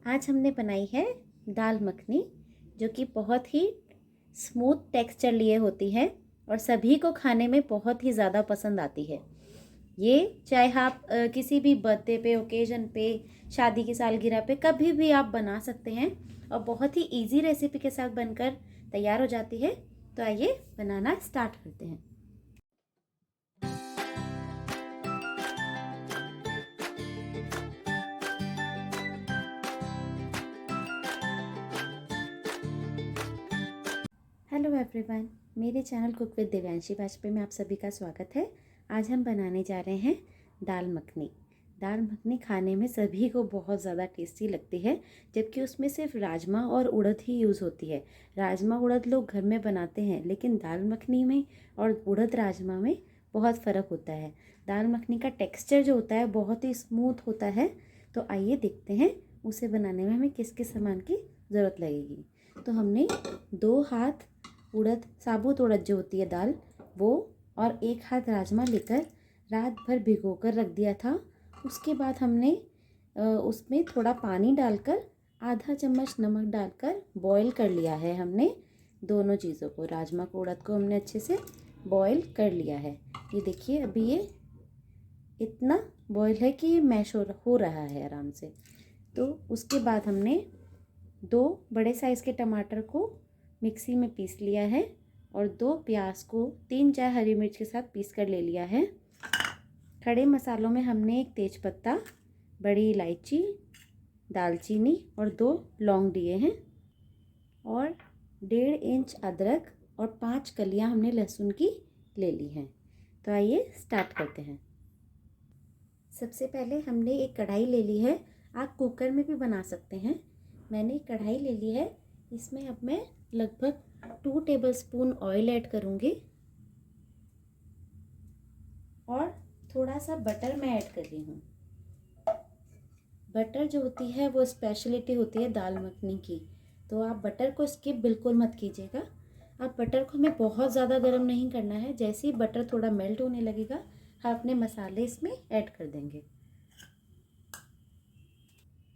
आज हमने बनाई है दाल मखनी, जो कि बहुत ही स्मूथ टेक्सचर लिए होती है और सभी को खाने में बहुत ही ज़्यादा पसंद आती है। ये चाहे आप किसी भी बर्थडे पे, ओकेजन पे, शादी की सालगिरह पे कभी भी आप बना सकते हैं और बहुत ही इजी रेसिपी के साथ बनकर तैयार हो जाती है। तो आइए बनाना स्टार्ट करते हैं। हेलो एवरीवन, मेरे channel cook with Divyanshi Vajpayee में आप सभी का स्वागत है। आज हम बनाने जा रहे हैं दाल मखनी। दाल मखनी खाने में सभी को बहुत ज़्यादा टेस्टी लगती है, जबकि उसमें सिर्फ राजमा और उड़द ही यूज़ होती है। राजमा उड़द लोग घर में बनाते हैं, लेकिन दाल मखनी में और उड़द राजमा में बहुत फ़र्क होता है। दाल मखनी का टेक्स्चर जो होता है बहुत ही स्मूथ होता है। तो आइए देखते हैं उसे बनाने में हमें किस किस सामान की ज़रूरत लगेगी। तो हमने 2 हाथ उड़द, साबुत उड़द जो होती है दाल, वो और 1 हाथ राजमा लेकर रात भर भिगोकर रख दिया था। उसके बाद हमने उसमें थोड़ा पानी डालकर आधा चम्मच नमक डालकर बॉईल कर लिया है। हमने दोनों चीज़ों को, राजमा को, उड़द को हमने अच्छे से बॉईल कर लिया है। ये देखिए, अभी ये इतना बॉईल है कि ये मैश हो रहा है आराम से। तो उसके बाद हमने 2 बड़े साइज़ के टमाटर को मिक्सी में पीस लिया है और 2 प्याज को 3-4 हरी मिर्च के साथ पीस कर ले लिया है। खड़े मसालों में हमने 1 तेज़पत्ता, बड़ी इलायची, दालचीनी और 2 लौंग लिए हैं और 1.5 इंच अदरक और 5 कलियां हमने लहसुन की ले ली हैं। तो आइए स्टार्ट करते हैं। सबसे पहले हमने एक कढ़ाई ले ली है। आप कुकर में भी बना सकते हैं। मैंने एक कढ़ाई ले ली है। इसमें अब मैं लगभग 2 टेबलस्पून ऑयल ऐड करूँगी और थोड़ा सा बटर मैं ऐड कर रही हूँ। बटर जो होती है वो स्पेशलिटी होती है दाल मखनी की, तो आप बटर को स्किप बिल्कुल मत कीजिएगा। अब बटर को हमें बहुत ज़्यादा गर्म नहीं करना है। जैसे ही बटर थोड़ा मेल्ट होने लगेगा, हम अपने मसाले इसमें ऐड कर देंगे।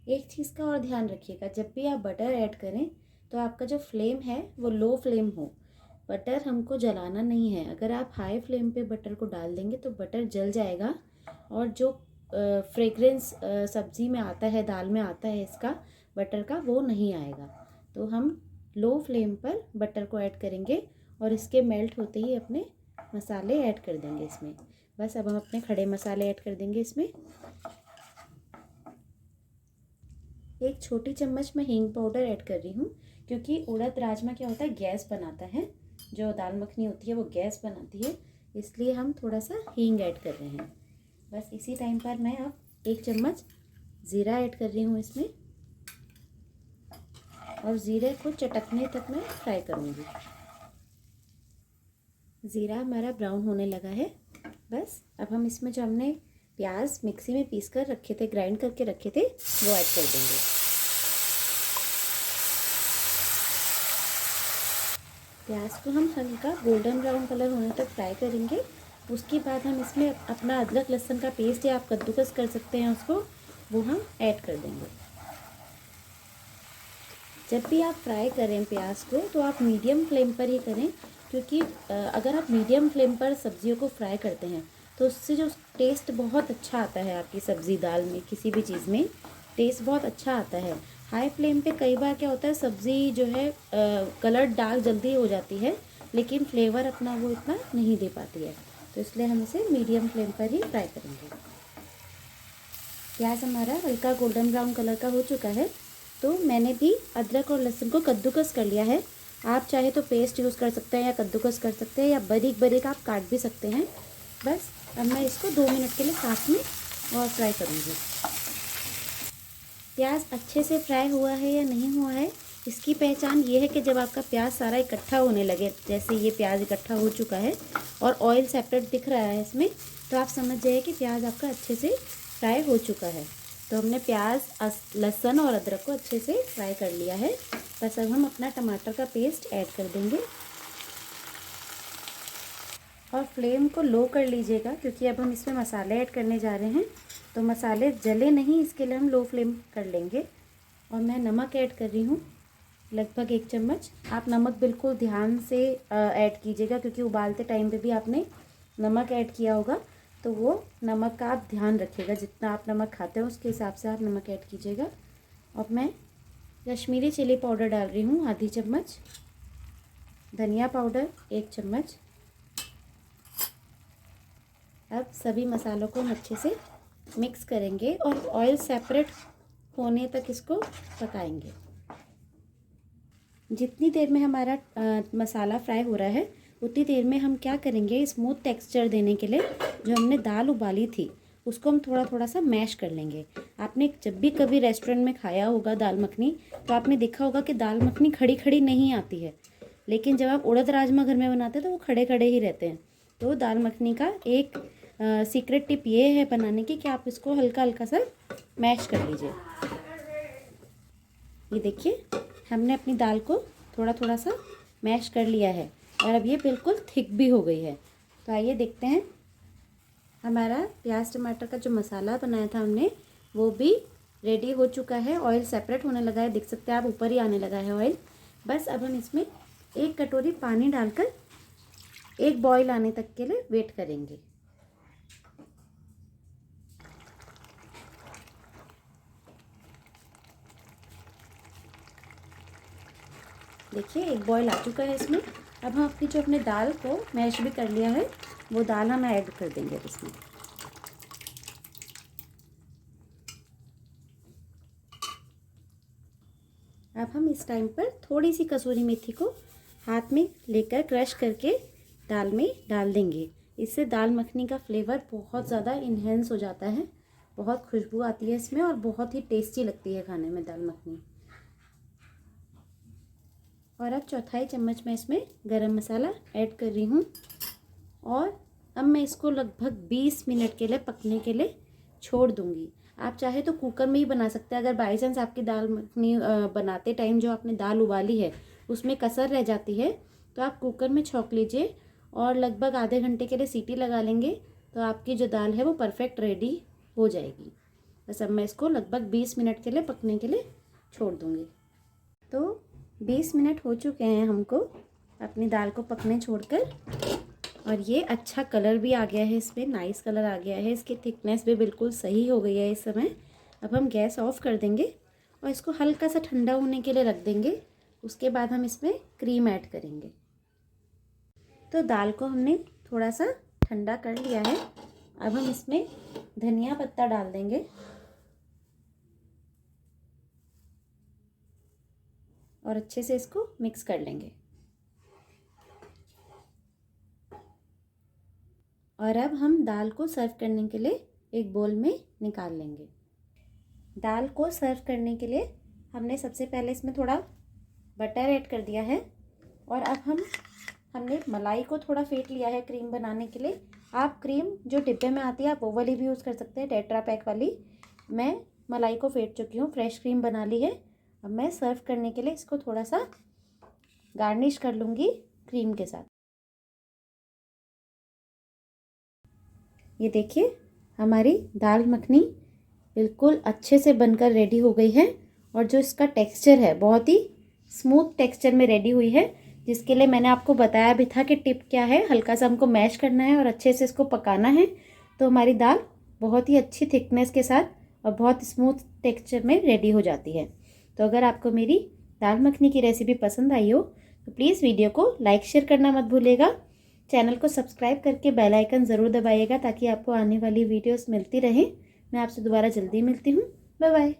एक चीज़ का और ध्यान रखिएगा, जब भी आप बटर ऐड करें तो आपका जो फ्लेम है वो लो फ्लेम हो। बटर हमको जलाना नहीं है। अगर आप हाई फ्लेम पे बटर को डाल देंगे तो बटर जल जाएगा और जो फ्रेग्रेंस सब्ज़ी में आता है, दाल में आता है इसका, बटर का, वो नहीं आएगा। तो हम लो फ्लेम पर बटर को ऐड करेंगे और इसके मेल्ट होते ही अपने मसाले ऐड कर देंगे इसमें। बस अब हम अपने खड़े मसाले ऐड कर देंगे इसमें। 1 छोटी चम्मच मैं हींग पाउडर ऐड कर रही हूँ, क्योंकि उड़द राजमा क्या होता है, गैस बनाता है। जो दाल मखनी होती है वो गैस बनाती है, इसलिए हम थोड़ा सा हींग ऐड कर रहे हैं। बस इसी टाइम पर मैं अब 1 चम्मच ज़ीरा ऐड कर रही हूँ इसमें और ज़ीरे को चटकने तक मैं फ्राई करूँगी। ज़ीरा हमारा ब्राउन होने लगा है। बस अब हम इसमें जो हमने प्याज मिक्सी में पीस कर रखे थे, ग्राइंड करके रखे थे, वो ऐड कर देंगे। प्याज को हम हल्का गोल्डन ब्राउन कलर होने तक फ्राई करेंगे। उसके बाद हम इसमें अपना अदरक लहसुन का पेस्ट, या आप कद्दूकस कर सकते हैं उसको, वो हम ऐड कर देंगे। जब भी आप फ्राई करें प्याज को तो आप मीडियम फ्लेम पर ही करें, क्योंकि अगर आप मीडियम फ्लेम पर सब्जियों को फ्राई करते हैं तो उससे जो टेस्ट बहुत अच्छा आता है, आपकी सब्ज़ी, दाल में, किसी भी चीज़ में टेस्ट बहुत अच्छा आता है। हाई फ्लेम पे कई बार क्या होता है, सब्ज़ी जो है कलर डार्क जल्दी हो जाती है, लेकिन फ्लेवर अपना वो इतना नहीं दे पाती है। तो इसलिए हम इसे मीडियम फ्लेम पर ही फ्राई करेंगे। प्याज हमारा हल्का गोल्डन ब्राउन कलर का हो चुका है, तो मैंने भी अदरक और लहसुन को कद्दूकस कर लिया है। आप चाहे तो पेस्ट यूज़ कर सकते हैं या कद्दूकस कर सकते हैं, या बारीक बारीक आप काट भी सकते हैं। बस अब मैं इसको 2 मिनट के लिए साथ में और फ्राई करूँगी। प्याज अच्छे से फ्राई हुआ है या नहीं हुआ है, इसकी पहचान ये है कि जब आपका प्याज सारा इकट्ठा होने लगे, जैसे ये प्याज इकट्ठा हो चुका है और ऑयल सेपरेट दिख रहा है इसमें, तो आप समझ जाइए कि प्याज आपका अच्छे से फ्राई हो चुका है। तो हमने प्याज, लहसुन और अदरक को अच्छे से फ्राई कर लिया है। बस अब हम अपना टमाटर का पेस्ट ऐड कर देंगे और फ्लेम को लो कर लीजिएगा, क्योंकि अब हम इसमें मसाले ऐड करने जा रहे हैं। तो मसाले जले नहीं, इसके लिए हम लो फ्लेम कर लेंगे। और मैं नमक ऐड कर रही हूँ लगभग 1 चम्मच। आप नमक बिल्कुल ध्यान से ऐड कीजिएगा, क्योंकि उबालते टाइम पे भी आपने नमक ऐड किया होगा, तो वो नमक का आप ध्यान रखिएगा। जितना आप नमक खाते हो उसके हिसाब से आप नमक ऐड कीजिएगा। और मैं कश्मीरी चिली पाउडर डाल रही हूँ आधी चम्मच, धनिया पाउडर 1 चम्मच। अब सभी मसालों को हम अच्छे से मिक्स करेंगे और ऑयल सेपरेट होने तक इसको पकाएंगे। जितनी देर में हमारा मसाला फ्राई हो रहा है, उतनी देर में हम क्या करेंगे, स्मूथ टेक्सचर देने के लिए जो हमने दाल उबाली थी उसको हम थोड़ा थोड़ा सा मैश कर लेंगे। आपने जब भी कभी रेस्टोरेंट में खाया होगा दाल मखनी, तो आपने देखा होगा कि दाल मखनी खड़ी खड़ी नहीं आती है, लेकिन जब आप उड़द राजमा घर में बनाते हैं तो वो खड़े खड़े ही रहते हैं। तो दाल मखनी का एक सीक्रेट टिप ये है बनाने की कि आप इसको हल्का हल्का सा मैश कर लीजिए। ये देखिए, हमने अपनी दाल को थोड़ा थोड़ा सा मैश कर लिया है और अब ये बिल्कुल थिक भी हो गई है। तो आइए देखते हैं, हमारा प्याज टमाटर का जो मसाला बनाया था हमने, वो भी रेडी हो चुका है। ऑयल सेपरेट होने लगा है, देख सकते हैं आप, ऊपर ही आने लगा है ऑयल। बस अब हम इसमें 1 कटोरी पानी डालकर एक बॉईल आने तक के लिए वेट करेंगे। देखिए, एक बॉईल आ चुका है इसमें। अब हम अपनी जो अपने दाल को मैश भी कर लिया है, वो दाल हम ऐड कर देंगे इसमें। अब हम इस टाइम पर थोड़ी सी कसूरी मेथी को हाथ में लेकर क्रश करके दाल में डाल देंगे। इससे दाल मखनी का फ्लेवर बहुत ज़्यादा इन्हेंस हो जाता है, बहुत खुशबू आती है इसमें और बहुत ही टेस्टी लगती है खाने में दाल मखनी। और अब 1/4 चम्मच मैं इसमें गरम मसाला ऐड कर रही हूँ और अब मैं इसको लगभग 20 मिनट के लिए पकने के लिए छोड़ दूँगी। आप चाहे तो कुकर में ही बना सकते हैं। अगर बाई चांस आपकी दाल मखनी बनाते टाइम जो आपने दाल उबाली है उसमें कसर रह जाती है, तो आप कुकर में छौंक लीजिए और लगभग आधे घंटे के लिए सीटी लगा लेंगे, तो आपकी जो दाल है वो परफेक्ट रेडी हो जाएगी। बस अब मैं इसको लगभग 20 मिनट के लिए पकने के लिए छोड़ दूँगी। तो 20 मिनट हो चुके हैं हमको अपनी दाल को पकने छोड़कर, और ये अच्छा कलर भी आ गया है, इसमें नाइस कलर आ गया है, इसकी थिकनेस भी बिल्कुल सही हो गई है इस समय। अब हम गैस ऑफ कर देंगे और इसको हल्का सा ठंडा होने के लिए रख देंगे। उसके बाद हम इसमें क्रीम ऐड करेंगे। तो दाल को हमने थोड़ा सा ठंडा कर लिया है। अब हम इसमें धनिया पत्ता डाल देंगे और अच्छे से इसको मिक्स कर लेंगे। और अब हम दाल को सर्व करने के लिए एक बोल में निकाल लेंगे। दाल को सर्व करने के लिए हमने सबसे पहले इसमें थोड़ा बटर ऐड कर दिया है और अब हमने मलाई को थोड़ा फेंट लिया है क्रीम बनाने के लिए। आप क्रीम जो डिब्बे में आती है आप वो वाली भी यूज़ कर सकते हैं, टेट्रा पैक वाली। मैं मलाई को फेंट चुकी हूँ, फ्रेश क्रीम बना ली है। अब मैं सर्व करने के लिए इसको थोड़ा सा गार्निश कर लूँगी क्रीम के साथ। ये देखिए, हमारी दाल मखनी बिल्कुल अच्छे से बनकर रेडी हो गई है और जो इसका टेक्सचर है बहुत ही स्मूथ टेक्सचर में रेडी हुई है, जिसके लिए मैंने आपको बताया भी था कि टिप क्या है। हल्का सा हमको मैश करना है और अच्छे से इसको पकाना है, तो हमारी दाल बहुत ही अच्छी थिकनेस के साथ और बहुत स्मूथ टेक्सचर में रेडी हो जाती है। तो अगर आपको मेरी दाल मखनी की रेसिपी पसंद आई हो तो प्लीज़ वीडियो को लाइक शेयर करना मत भूलिएगा। चैनल को सब्सक्राइब करके बेल आइकन ज़रूर दबाइएगा ताकि आपको आने वाली वीडियोस मिलती रहें। मैं आपसे दोबारा जल्दी मिलती हूँ। Bye bye.